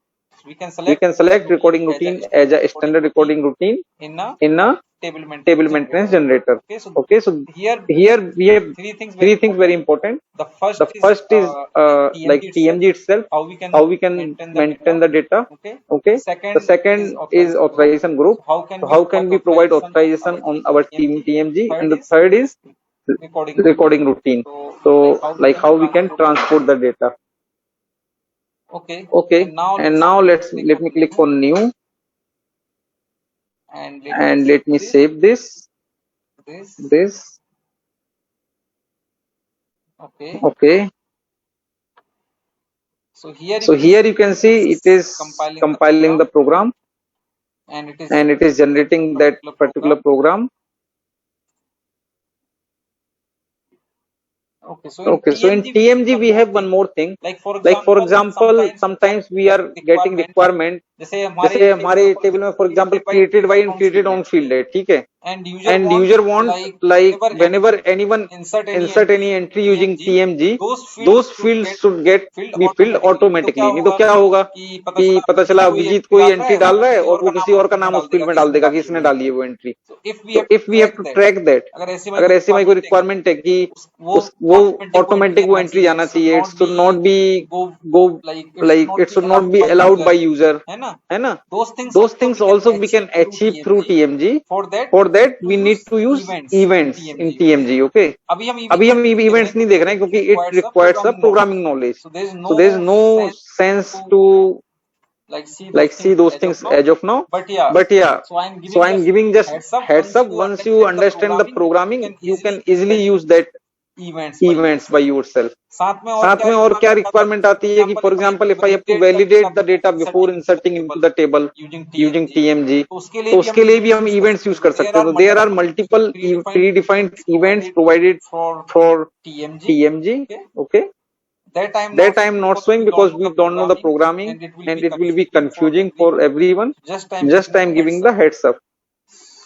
We can select recording routine as a standard recording routine in a table maintenance generator. Okay, so here we have three things very important. The first is like TMG itself, how we can maintain the data. Okay, the second is authorization group. So how can we provide authorization on our team TMG, and the third is recording routine. So like how we can transport the data. Okay, and now let me click on new, and let me save this. Okay, so here you can see it is compiling the program, and it is generating that particular program. Okay, so in TMG we have one more thing. Like for example, sometimes we are getting requirement. जैसे हमारे table में for example created by and created on field है, ठीक है? And user want like whenever anyone insert any entry using TMG, those fields should be filled automatically. नहीं तो क्या होगा कि पता चला विजीत कोई एंट्री डाल रहा है और वो किसी और का नाम उस फील्ड में डाल देगा कि इसने डाली है वो entry. So if we have to track that, अगर ऐसे में कोई रिक्वायरमेंट है कि वो ऑटोमेटिक वो एंट्री जाना चाहिए, it should not be it should not be allowed by user, है ना? Those things also we can achieve through TMG. For that we need to use events in TMG. Okay, अभी हम events नहीं देख रहे हैं क्योंकि it requires a programming knowledge. So there is no sense to like see those things as of now. But yeah, so I'm giving just heads up. Once you understand the programming, you can easily use that events by yourself. साथ में और क्या requirement आती है कि for example if I have to validate the data before inserting into the table using TMG, तो उसके लिए भी हम events use कर सकते हैं. तो there are multiple predefined events provided for TMG. Okay, that I am not showing because we don't know the programming and it will be confusing for everyone. Just I am giving the heads up.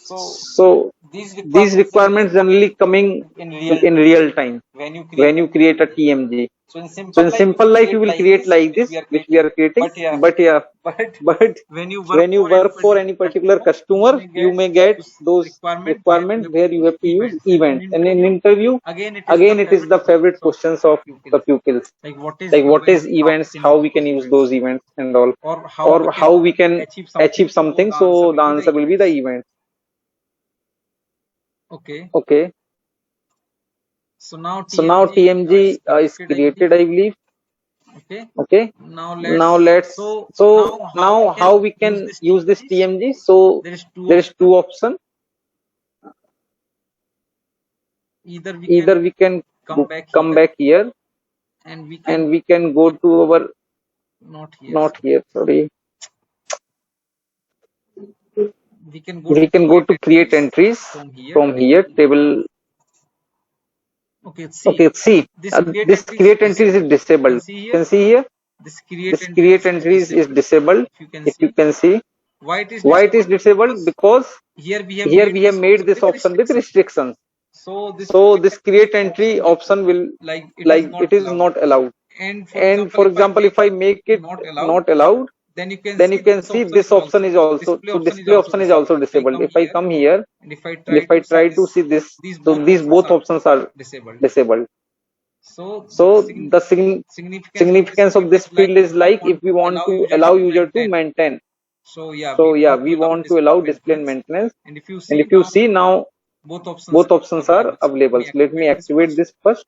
So these requirements generally coming in real time when you create a TMG. So in simple life you will create like this, which we are creating. But when you work for any particular customer, you may get those requirements where you have to use events. And in interview, again it is the favorite questions of the pupils. Like what is events, how we can use those events and all, or how we can achieve something. So the answer will be the event. Okay. So now TMG is created, I believe. Okay. Now let's. So now how we can use this TMG? So there is two options. Either we can come back here, and we can go to our not here. Sorry. We can go to create entries from here table. Okay, see this create entries is disabled. You can see here this create entries is disabled. If you can see why it is disabled, because here we have made this option with restrictions. So this create entry option will like it is not allowed. And for example, if I make it not allowed, then you can see this option is also, so display option is also disabled. If I come here and if I try to see this, so these both options are disabled. So the significance of this field is like if we want to allow user to maintain. So yeah, we want to allow display and maintenance. And if you see now, both options are available. So let me activate this first.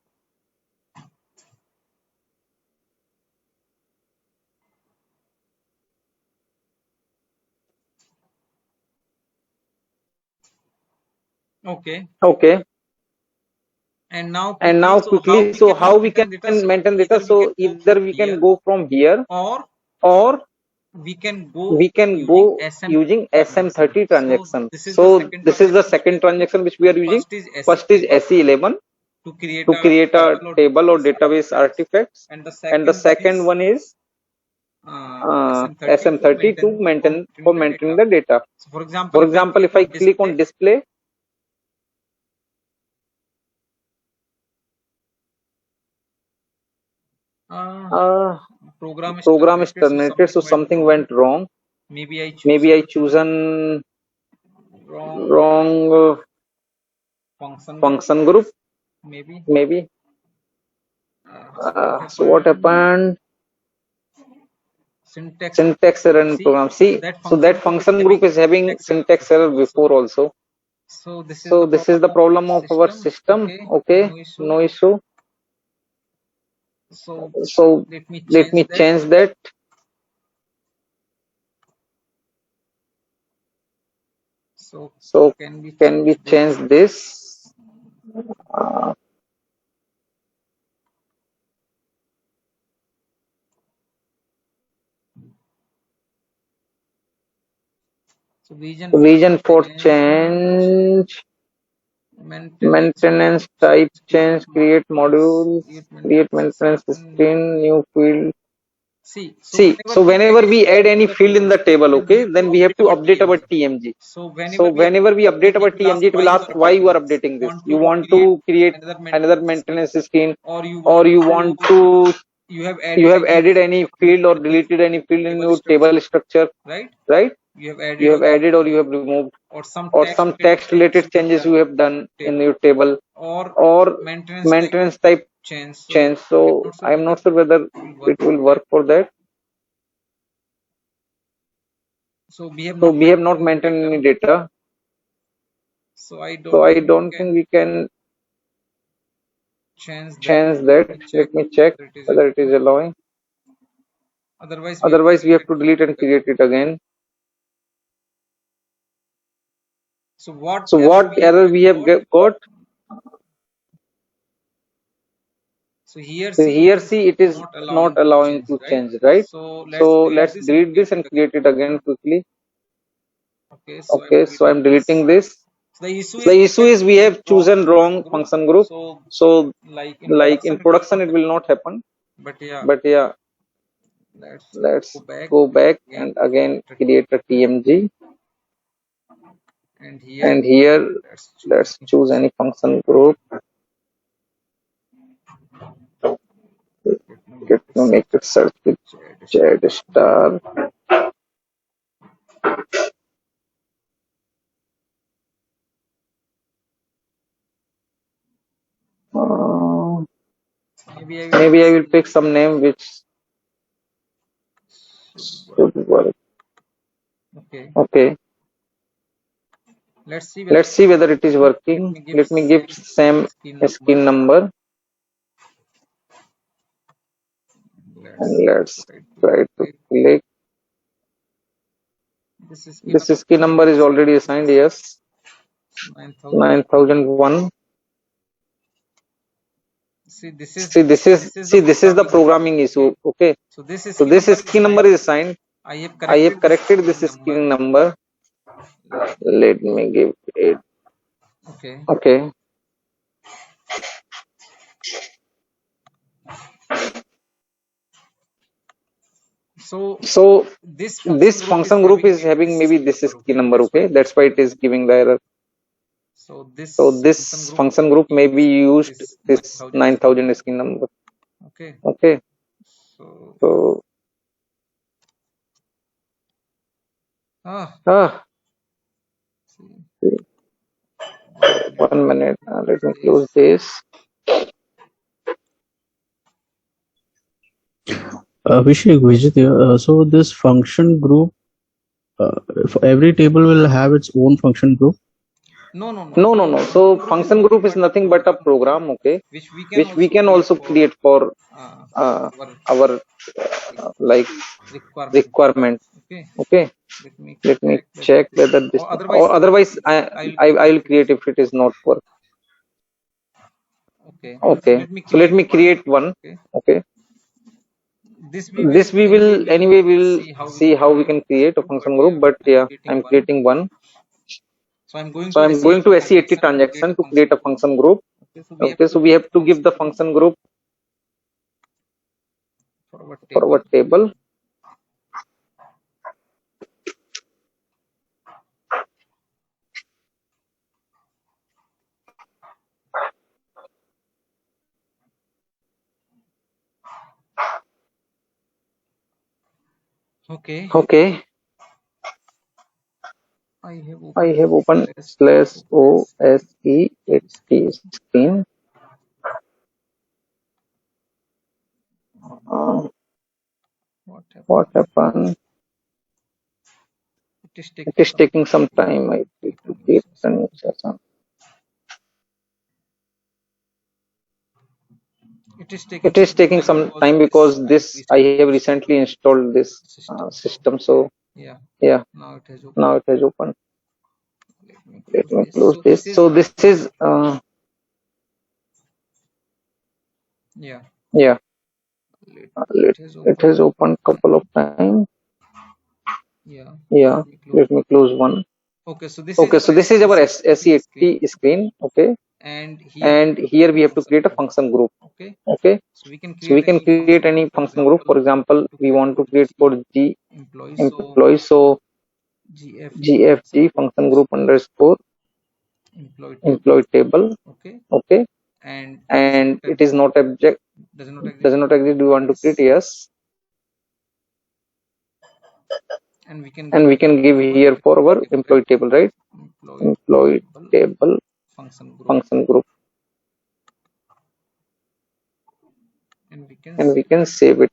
Okay. And now quickly, so how we can maintain data? So either we can go from here, or we can go using SM30 transaction. So this is the second transaction which we are using. First is SE11 to create a table or database artifacts, and the second one is SM30 to maintaining the data. For example, if I click on display, program is terminated, so something went wrong. Maybe I chosen wrong function group, maybe. So what happened? Syntax error in program. See, so that function group is having syntax error before also. So this is the problem of our system. Okay, no issue. So let me change that. So can we change this? Region for change, maintenance type change, create modules, create maintenance screen, new field. See, so whenever we add any field in the table, okay, then we have to update our TMG. So whenever we update our TMG, it will ask why you are updating this. You want to create another maintenance screen, or you want to, you have added any field or deleted any field in your table structure, right? You have added or you have removed, or some text related changes you have done in your table, or maintenance type change. So I am not sure whether it will work for that. So we have not maintained any data. So I don't think we can change that. Let me check whether it is allowing. Otherwise we have to delete and create it again. So what error we have got? So here see, it is not allowing to change, right? So let's delete this and create it again quickly. Okay, so I'm deleting this. The issue is we have chosen wrong function group. So like in production it will not happen. But yeah, let's go back and again create a TMG. And here let's choose any function group. Let me make it search with Z star. Maybe I will pick some name which should work. Okay. Let's see whether it is working. Let me give same skin number. And let's try to click. This skin number is already assigned, yes. 9001. See, this is the programming issue. Okay. So this skin number is assigned. I have corrected this skin number. Let me give it. Okay. So this function group is having maybe this skin number. Okay, that's why it is giving the error. So this function group may be used this 9000 skin number. Okay. So 1 minute. Let me close this. Abhishek, Vijit here. So this function group, for every table will have its own function group. No. So function group is nothing but a program, okay, which we can also create for our like requirement. Okay. Let me check whether this, or otherwise I will create if it is not work. Okay, so let me create one. Okay, this we will anyway we'll see how we can create a function group, but yeah, I'm creating one. So I'm going to SE80 transaction to create a function group. Okay, so we have to give the function group for our table. Okay, I have opened /OSE80 screen. What happened? It is taking some time. I need to create a new session. It is taking some time because this I have recently installed this system. So yeah, now it has opened. Let me close this. So this is yeah. It has opened couple of times. Yeah, let me close one. Okay, so this is our SE80 screen. Okay, and here we have to create a function group. Okay, so we can create any function group. For example, we want to create for G employees. So GFG function group underscore employee table. Okay, and it is not object, does not exist. We want to create yes, and we can give here for our employee table, right? Employee table function group, and we can save it.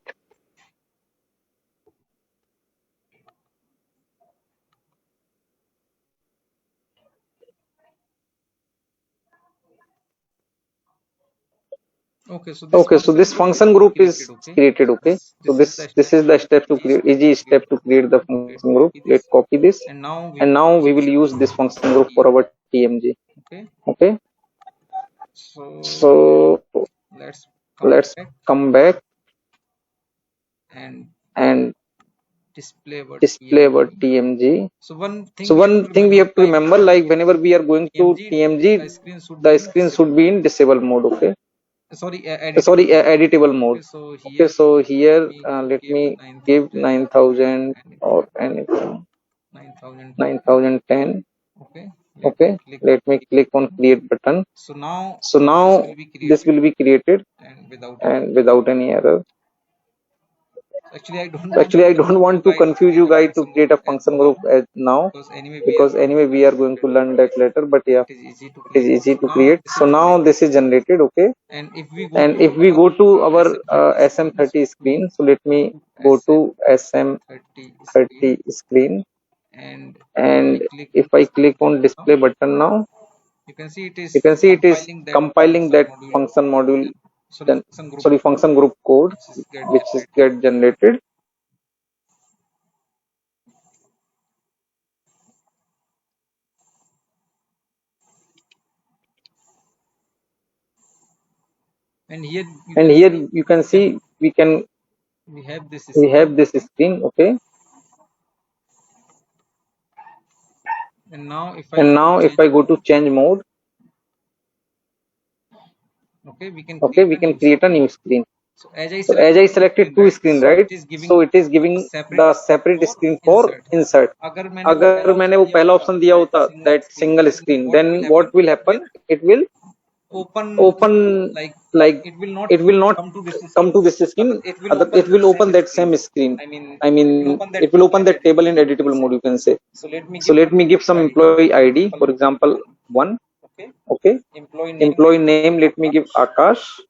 Okay, so this function group is created. Okay, so this is the step to create, easy step to create the function group. Let's copy this, and now we will use this function group for our TMG. Okay, so let's come back and display our TMG. So one thing we have to remember, like whenever we are going to TMG, the screen should be in disable mode. Okay, sorry, editable mode. Okay, so here let me give 9000 or anything, 9010. Okay, let me click on create button. So now this will be created and without any error. Actually, I don't want to confuse you guys to create a function group as now, because anyway we are going to learn that later. But yeah, it is easy to create. So now this is generated. Okay, and if we go to our SM30 screen, so let me go to SM30 screen, and if I click on display button now, you can see it is compiling that function module, then sorry, function group code which is get generated. And here you can see we have this screen. Okay, and now if I go to change mode, okay, we can create a new screen. So as I selected two screen, right, so it is giving the separate screen for insert. अगर मैंने वो पहला option दिया होता that single screen, then what will happen? It will open like it will not come to this screen. It will open that same screen. I mean it will open that table in editable mode, you can say. So let me give some employee ID, for example 1. Okay, employee name, let me give Akash.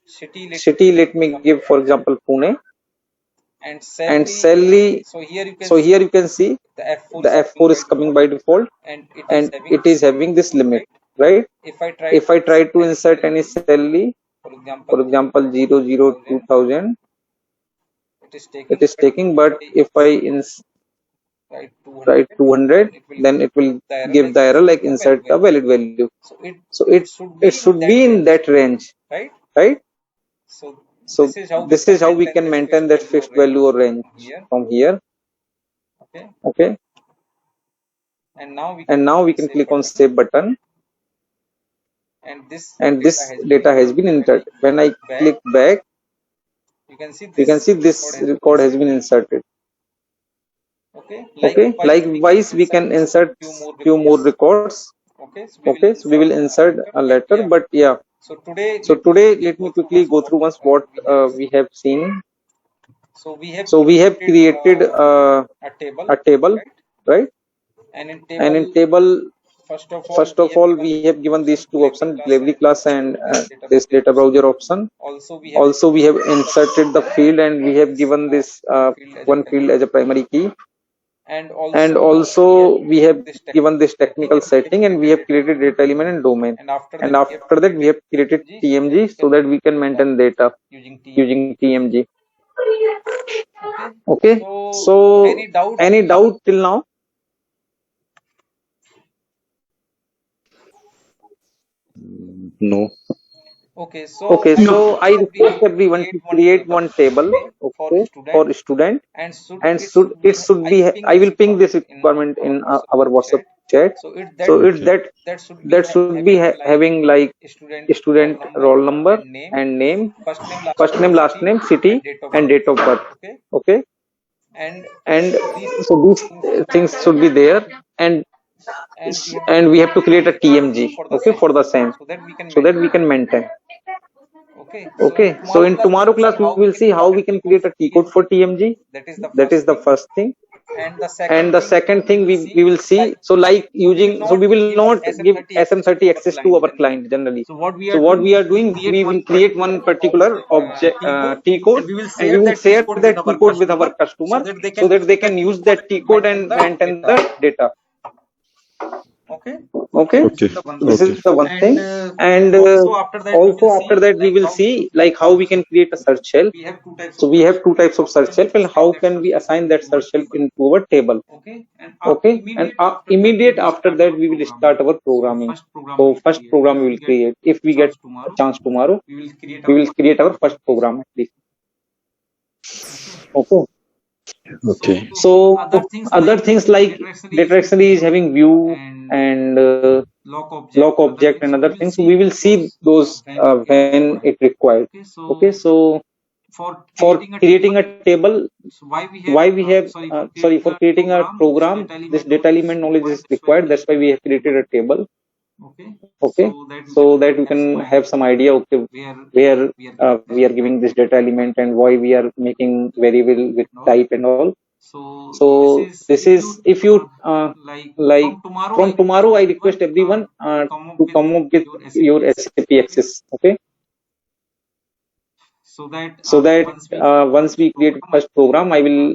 City, let me give for example Pune, and salary. So here you can see the F4 is coming by default, and it is having this limit, right? If I try to insert any salary, for example 002000, it is taking. But if I write 200, then it will give the error like insert a valid value. So it should be in that range, right? So this is how we can maintain that fixed value or range from here. Okay. And now we can click on save button, and this data has been entered. When I click back, you can see this record has been inserted. Okay, likewise we can insert few more records. Okay, so we will insert a letter, but yeah. So today let me quickly go through once what we have seen. So we have created a table, right? And in table, first of all, we have given these two options, delivery class and this data browser option. Also, we have inserted the field, and we have given this one field as a primary key. And also we have given this technical setting, and we have created data element and domain. And after that, we have created TMG so that we can maintain data using TMG. Okay, so any doubt till now? No. Okay, so I request everyone to create one table, okay, for student, and it should be. I will ping this requirement in our WhatsApp chat. So that should be having like student roll number and name, first name, last name, city, and date of birth. Okay, and so these things should be there, and we have to create a TMG, okay, for the same, so that we can maintain. Okay, so in tomorrow class we will see how we can create a T code for TMG. That is the first thing. And the second thing we will see, so like using, so we will not give SM30 access to our client generally. So what we are doing, we will create one particular object T code, and we will share that T code with our customer so that they can use that T code and maintain the data. Okay. This is the one thing. And also after that we will see like how we can create a search shelf. So we have two types of search shelf, and how can we assign that search shelf into our table. Okay, and immediate after that we will start our programming. So first program we will create. If we get a chance tomorrow, we will create our first program at least. Okay. So other things like data dictionary is having view and lock object and other things. So we will see those when it required. Okay. So for creating a table, why we have for creating a program, this data element knowledge is required. That's why we have created a table. Okay, so that you can have some idea, okay, where we are giving this data element and why we are making variable with type and all. So this is, if you like from tomorrow, I request everyone to come up with your SAP access. Okay, so that once we create first program, I will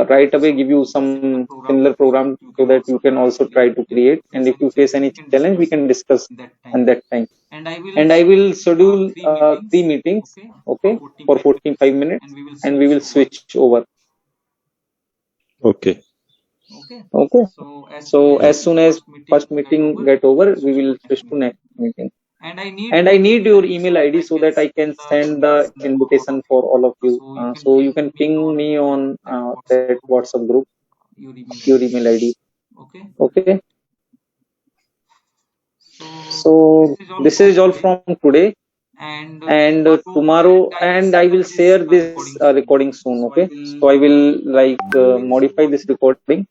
right away give you some similar program so that you can also try to create. And if you face any challenge, we can discuss on that time. And I will schedule 3 meetings, okay, for 45 minutes, and we will switch over. Okay. So as soon as first meeting get over, we will switch to next meeting. And I need your email ID so that I can send the invitation for all of you. So you can ping me on that WhatsApp group, your email ID. Okay. So this is all from today. And tomorrow, and I will share this recording soon. Okay, so I will like modify this recording